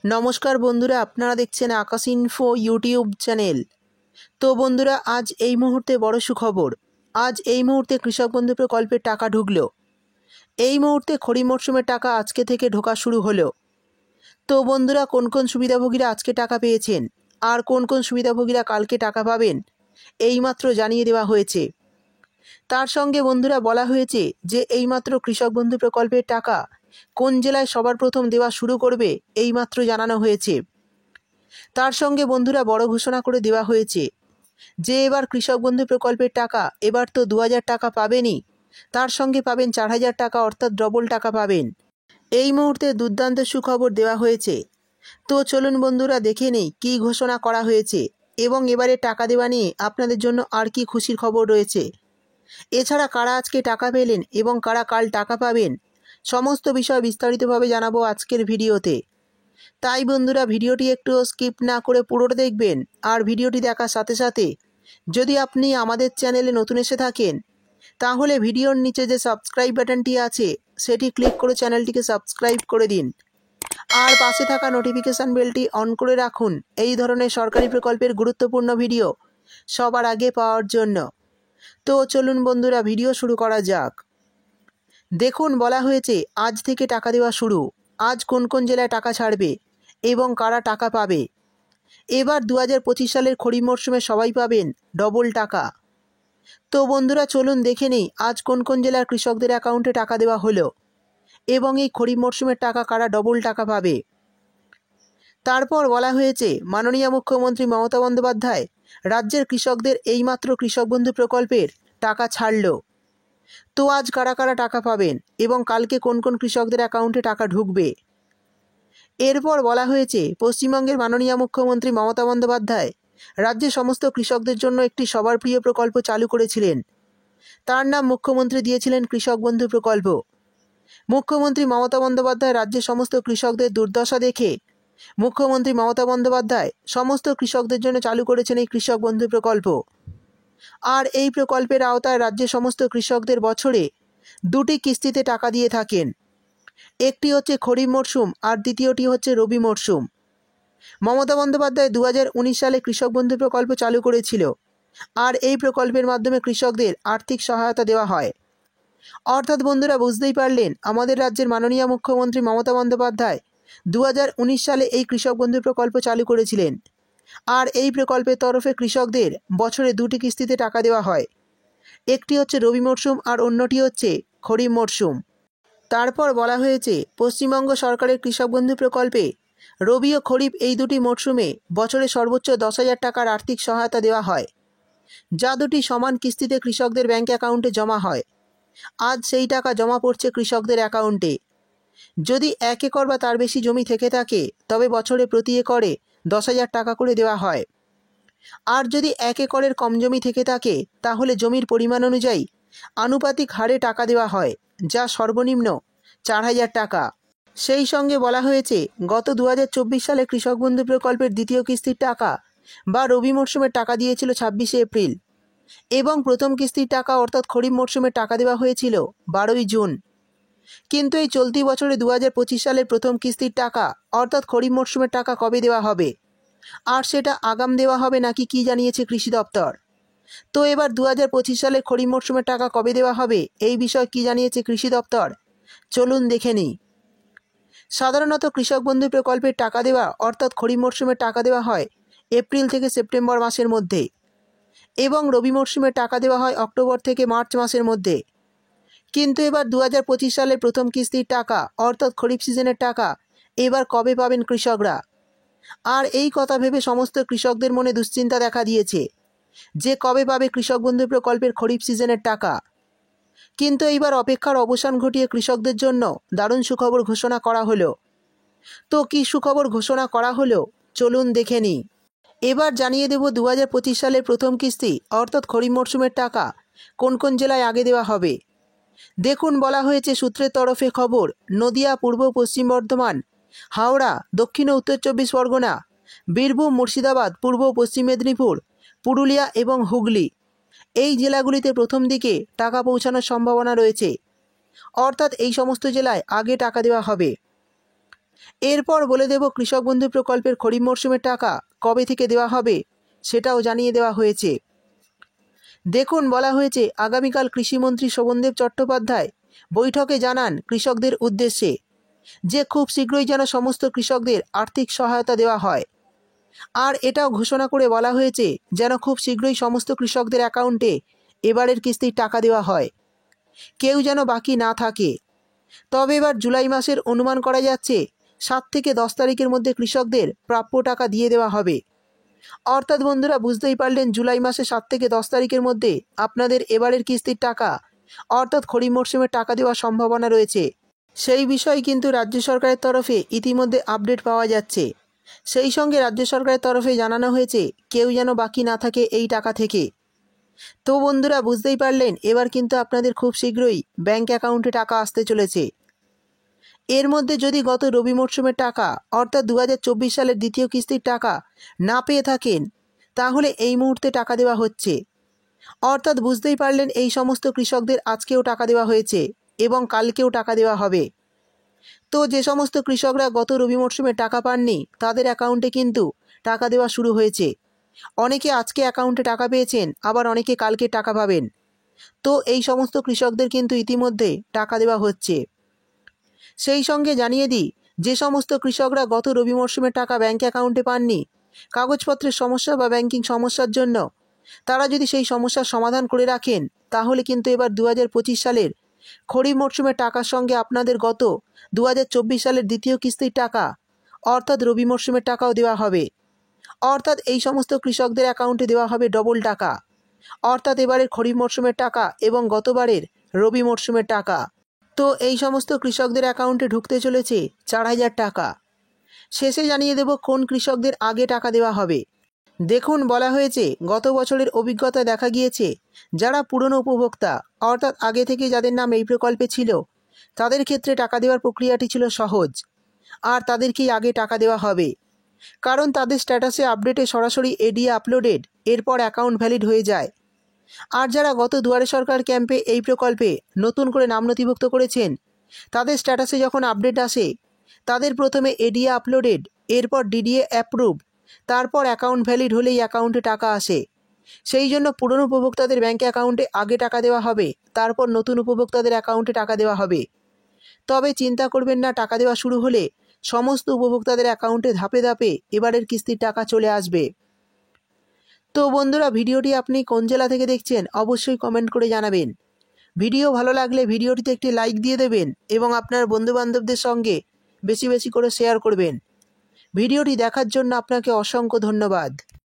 নমস্কার বন্ধুরা, আপনারা দেখছেন আকাশ ইনফো ইউটিউব চ্যানেল। তো বন্ধুরা, আজ এই মুহূর্তে বড় সুখবর। আজ এই মুহূর্তে কৃষক বন্ধু প্রকল্পের টাকা ঢুকলো। এই মুহূর্তে খরিফ মরশুমের টাকা আজকে থেকে ঢোকা শুরু হলো। তো বন্ধুরা, কোন কোন সুবিধাভোগীরা আজকে টাকা পেয়েছেন আর কোন কোন সুবিধাভোগীরা কালকে টাকা পাবেন, এইমাত্র জানিয়ে দেওয়া হয়েছে। তার সঙ্গে বন্ধুরা বলা হয়েছে যে এইমাত্র কৃষক বন্ধু প্রকল্পের টাকা কোন জেলায় সবার প্রথম দেওয়া শুরু করবে, এইমাত্র জানানো হয়েছে। তার সঙ্গে বন্ধুরা বড় ঘোষণা করে দেওয়া হয়েছে যে এবার কৃষক বন্ধু প্রকল্পের টাকা এবার তো 2000 টাকা পাবেনই, তার সঙ্গে পাবেন 4000 টাকা, অর্থাৎ ডবল টাকা পাবেন। এই মুহূর্তে দুর্দান্ত সুখবর দেওয়া হয়েছে। তো চলুন বন্ধুরা দেখে নেই কী ঘোষণা করা হয়েছে এবং এবারে টাকা দেওয়া নিয়ে আপনাদের জন্য আর কি খুশির খবর রয়েছে। এছাড়া কারা আজকে টাকা পেলেন এবং কারা কাল টাকা পাবেন, সমস্ত বিষয় বিস্তারিতভাবে জানাবো আজকের ভিডিওতে। তাই বন্ধুরা, ভিডিওটি একটু স্কিপ না করে পুরোটা দেখবেন। আর ভিডিওটি দেখার সাথে সাথে যদি আপনি আমাদের চ্যানেলে নতুন এসে থাকেন, তাহলে ভিডিওর নিচে যে সাবস্ক্রাইব বাটনটি আছে সেটি ক্লিক করে চ্যানেলটিকে সাবস্ক্রাইব করে দিন। আর পাশে থাকা নোটিফিকেশান বেলটি অন করে রাখুন এই ধরনের সরকারি প্রকল্পের গুরুত্বপূর্ণ ভিডিও সবার আগে পাওয়ার জন্য। তো চলুন বন্ধুরা, ভিডিও শুরু করা যাক। দেখুন, বলা হয়েছে আজ থেকে টাকা দেওয়া শুরু। আজ কোন কোন জেলায় টাকা ছাড়বে এবং কারা টাকা পাবে। এবার 2025 সালের খরিফ মরশুমে সবাই পাবেন ডবল টাকা। তো বন্ধুরা চলুন দেখে নিই আজ কোন কোন জেলার কৃষকদের অ্যাকাউন্টে টাকা দেওয়া হলো এবং এই খরিফ মরশুমের টাকা কারা ডবল টাকা পাবে। তারপর বলা হয়েছে মাননীয় মুখ্যমন্ত্রী মমতা বন্দ্যোপাধ্যায় রাজ্যের কৃষকদের এইমাত্র কৃষক বন্ধু প্রকল্পের টাকা ছাড়ল। তো আজ কারা কারা টাকা পাবেন এবং কালকে কোন কোন কৃষকদের অ্যাকাউন্টে টাকা ঢুকবে। এরপর বলা হয়েছে পশ্চিমবঙ্গের মাননীয় মুখ্যমন্ত্রী মমতা বন্দ্যোপাধ্যায় রাজ্যের সমস্ত কৃষকদের জন্য একটি সবার প্রিয় প্রকল্প চালু করেছিলেন। তার নাম মুখ্যমন্ত্রী দিয়েছিলেন কৃষক বন্ধু প্রকল্প। মুখ্যমন্ত্রী মমতা বন্দ্যোপাধ্যায় রাজ্যের সমস্ত কৃষকদের দুর্দশা দেখে মুখ্যমন্ত্রী মমতা বন্দ্যোপাধ্যায় সমস্ত কৃষকদের জন্য চালু করেছেন এই কৃষক বন্ধু প্রকল্প। আর এই প্রকল্পের আওতায় রাজ্যের সমস্ত কৃষকদের বছরে দুটি কিস্তিতে টাকা দিয়ে থাকেন। একটি হচ্ছে খরিফ মরশুম আর দ্বিতীয়টি হচ্ছে রবি মরশুম। মমতা বন্দ্যোপাধ্যায় 2019 সালে কৃষক বন্ধু প্রকল্প চালু করেছিল। আর এই প্রকল্পের মাধ্যমে কৃষকদের আর্থিক সহায়তা দেওয়া হয়। অর্থাৎ বন্ধুরা বুঝতেই পারলেন, আমাদের রাজ্যের মাননীয় মুখ্যমন্ত্রী মমতা বন্দ্যোপাধ্যায় 2019 সালে এই কৃষক বন্ধু প্রকল্প চালু করেছিলেন। আর এই প্রকল্পের তরফে কৃষকদের বছরে দুটি কিস্তিতে টাকা দেওয়া হয়। একটি হচ্ছে রবি মরশুম আর অন্যটি হচ্ছে খরিফ মরশুম। তারপর বলা হয়েছে পশ্চিমবঙ্গ সরকারের কৃষক বন্ধু প্রকল্পে রবি ও খরিফ এই দুটি মরশুমে বছরে সর্বোচ্চ 10,000 টাকার আর্থিক সহায়তা দেওয়া হয়, যা দুটি সমান কিস্তিতে কৃষকদের ব্যাঙ্ক অ্যাকাউন্টে জমা হয়। আজ সেই টাকা জমা পড়ছে কৃষকদের অ্যাকাউন্টে। যদি 1 একর বা তার বেশি জমি থেকে থাকে তবে বছরে প্রতি একরে 10,000 টাকা করে দেওয়া হয়। আর যদি 1 একরের কম জমি থেকে থাকে তাহলে জমির পরিমাণ অনুযায়ী আনুপাতিক হারে টাকা দেওয়া হয়, যা সর্বনিম্ন 4,000 টাকা। সেই সঙ্গে বলা হয়েছে গত 2024 সালে কৃষক বন্ধু প্রকল্পের দ্বিতীয় কিস্তির টাকা বা রবি মরশুমের টাকা দিয়েছিল 26শে এপ্রিল এবং প্রথম কিস্তির টাকা অর্থাৎ খরিফ মরশুমের টাকা দেওয়া হয়েছিল 12ই জুন। কিন্তু এই চলতি বছরে 2025 সালের প্রথম কিস্তির টাকা অর্থাৎ খরিফ মরশুমের টাকা কবে দেওয়া হবে আর সেটা আগাম দেওয়া হবে নাকি কি জানিয়েছে কৃষি দপ্তর। তো এবার 2025 সালের খরিফ মরশুমের টাকা কবে দেওয়া হবে এই বিষয়ে কি জানিয়েছে কৃষি দপ্তর, চলুন দেখে নিই। সাধারণত কৃষক বন্ধু প্রকল্পের টাকা দেওয়া অর্থাৎ খরিফ মরশুমের টাকা দেওয়া হয় এপ্রিল থেকে সেপ্টেম্বর মাসের মধ্যে এবং রবি মরশুমের টাকা দেওয়া হয় অক্টোবর থেকে মার্চ মাসের মধ্যে। কিন্তু এবার 2025 সালের প্রথম কিস্তির টাকা অর্থাৎ খরিফ সিজনের টাকা এবার কবে পাবেন কৃষকরা। আর এই কথা ভেবে সমস্ত কৃষকদের মনে দুশ্চিন্তা দেখা দিয়েছে যে কবে পাবে কৃষক বন্ধু প্রকল্পের খরিফ সিজনের টাকা। কিন্তু এইবার অপেক্ষার অবসান ঘটিয়ে কৃষকদের জন্য দারুণ সুখবর ঘোষণা করা হলো। তো কী সুখবর ঘোষণা করা হলো চলুন দেখে নিই। এবার জানিয়ে দেব 2025 সালের প্রথম কিস্তি অর্থাৎ খরিফ মরশুমের টাকা কোন কোন জেলায় আগে দেওয়া হবে। দেখুন, বলা হয়েছে সূত্রের তরফে খবর, নদিয়া, পূর্ব পশ্চিম বর্ধমান, হাওড়া, দক্ষিণ ও উত্তর 24 পরগনা, বীরভূম, মুর্শিদাবাদ, পূর্ব পশ্চিম মেদিনীপুর, পুরুলিয়া এবং হুগলি এই জেলাগুলিতে প্রথম দিকে টাকা পৌঁছানোর সম্ভাবনা রয়েছে। অর্থাৎ এই সমস্ত জেলায় আগে টাকা দেওয়া হবে। এরপর বলে দেব কৃষক বন্ধু প্রকল্পের খরিফ মরশুমের টাকা কবে থেকে দেওয়া হবে সেটাও জানিয়ে দেওয়া হয়েছে। দেখুন, বলা হয়েছে আগামীকাল কৃষিমন্ত্রী শোভনদেব চট্টোপাধ্যায় বৈঠকে জানান কৃষকদের উদ্দেশ্যে যে খুব শীঘ্রই যেন সমস্ত কৃষকদের আর্থিক সহায়তা দেওয়া হয়। আর এটাও ঘোষণা করে বলা হয়েছে যেন খুব শীঘ্রই সমস্ত কৃষকদের অ্যাকাউন্টে এবারের কিস্তির টাকা দেওয়া হয়, কেউ যেন বাকি না থাকে। তবে এবার জুলাই মাসের অনুমান করা যাচ্ছে 7 থেকে 10 তারিখের মধ্যে কৃষকদের প্রাপ্য টাকা দিয়ে দেওয়া হবে। অর্থাৎ বন্ধুরা, বুঝতেই পারলেন, জুলাই মাসে 7 থেকে 10 তারিখের মধ্যে আপনাদের এবারের কিস্তির টাকা অর্থাৎ খরিফ মরশুমের টাকা দেওয়ার সম্ভাবনা রয়েছে। সেই বিষয়ে কিন্তু রাজ্য সরকারের তরফে ইতিমধ্যে আপডেট পাওয়া যাচ্ছে। সেই সঙ্গে রাজ্য সরকারের তরফে জানানো হয়েছে কেউ যেন বাকি না থাকে এই টাকা থেকে। তো বন্ধুরা, বুঝতেই পারলেন, এবার কিন্তু আপনাদের খুব শীঘ্রই ব্যাংক অ্যাকাউন্টে টাকা আসতে চলেছে। এর মধ্যে যদি গত রবি মরশুমের টাকা অর্থাৎ 2024 সালের দ্বিতীয় কিস্তির টাকা না পেয়ে থাকেন, তাহলে এই মুহূর্তে টাকা দেওয়া হচ্ছে। অর্থাৎ বুঝতেই পারলেন, এই সমস্ত কৃষকদের আজকেও টাকা দেওয়া হয়েছে এবং কালকেও টাকা দেওয়া হবে। তো যে সমস্ত কৃষকরা গত রবি মরশুমে টাকা পাননি, তাদের অ্যাকাউন্টে কিন্তু টাকা দেওয়া শুরু হয়েছে। অনেকে আজকে অ্যাকাউন্টে টাকা পেয়েছেন, আবার অনেকে কালকে টাকা পাবেন। তো এই সমস্ত কৃষকদের কিন্তু ইতিমধ্যে টাকা দেওয়া হচ্ছে। সেই সঙ্গে জানিয়ে দিই, যে সমস্ত কৃষকরা গত রবি মরশুমে টাকা ব্যাঙ্ক অ্যাকাউন্টে পাননি, কাগজপত্রের সমস্যা বা ব্যাংকিং সমস্যার জন্য, তারা যদি সেই সমস্যার সমাধান করে রাখেন, তাহলে কিন্তু এবার 2025 সালের খরিফ মরশুমের টাকার সঙ্গে আপনাদের গত 2024 সালের দ্বিতীয় কিস্তির টাকা অর্থাৎ রবি মরশুমের টাকাও দেওয়া হবে। অর্থাৎ এই সমস্ত কৃষকদের অ্যাকাউন্টে দেওয়া হবে ডবল টাকা, অর্থাৎ এবারের খরিফ মরশুমের টাকা এবং গতবারের রবি মরশুমের টাকা। তো এই সমস্ত কৃষকদের অ্যাকাউন্টে ঢুকতে চলেছে 4,000 টাকা। শেষে জানিয়ে দেব কোন কৃষকদের আগে টাকা দেওয়া হবে। দেখুন, বলা হয়েছে গত বছরের অভিজ্ঞতা দেখা গিয়েছে যারা পুরনো উপভোক্তা অর্থাৎ আগে থেকে যাদের নাম এই প্রকল্পে ছিল, তাদের ক্ষেত্রে টাকা দেওয়ার প্রক্রিয়াটি ছিল সহজ, আর তাদেরকেই আগে টাকা দেওয়া হবে। কারণ তাদের স্ট্যাটাসে আপডেটে সরাসরি এডিএ আপলোডেড, এরপর অ্যাকাউন্ট ভ্যালিড হয়ে যায়। আর যারা গত দুয়ারে সরকার ক্যাম্পে এই প্রকল্পে নতুন করে নাম নথিভুক্ত করেছেন, তাদের স্ট্যাটাসে যখন আপডেট আসে, তাদের প্রথমে এডিএ আপলোডেড, এরপর ডিডিএ অ্যাপ্রুভড, তারপর অ্যাকাউন্ট ভ্যালিড হলেই অ্যাকাউন্টে টাকা আসে। সেই জন্য পুরনো উপভোক্তাদের ব্যাঙ্ক অ্যাকাউন্টে আগে টাকা দেওয়া হবে, তারপর নতুন উপভোক্তাদের অ্যাকাউন্টে টাকা দেওয়া হবে। তবে চিন্তা করবেন না, টাকা দেওয়া শুরু হলে সমস্ত উপভোক্তাদের অ্যাকাউন্টে ধাপে ধাপে এবারের কিস্তির টাকা চলে আসবে। তো বন্ধুরা, ভিডিওটি আপনি কোন জেলা থেকে দেখছেন অবশ্যই কমেন্ট করে জানাবেন। ভিডিও ভালো লাগলে ভিডিওটিতে একটি লাইক দিয়ে দেবেন এবং আপনার বন্ধুবান্ধবদের সঙ্গে বেশি বেশি করে শেয়ার করবেন। ভিডিওটি দেখার জন্য আপনাকে অসংখ্য ধন্যবাদ।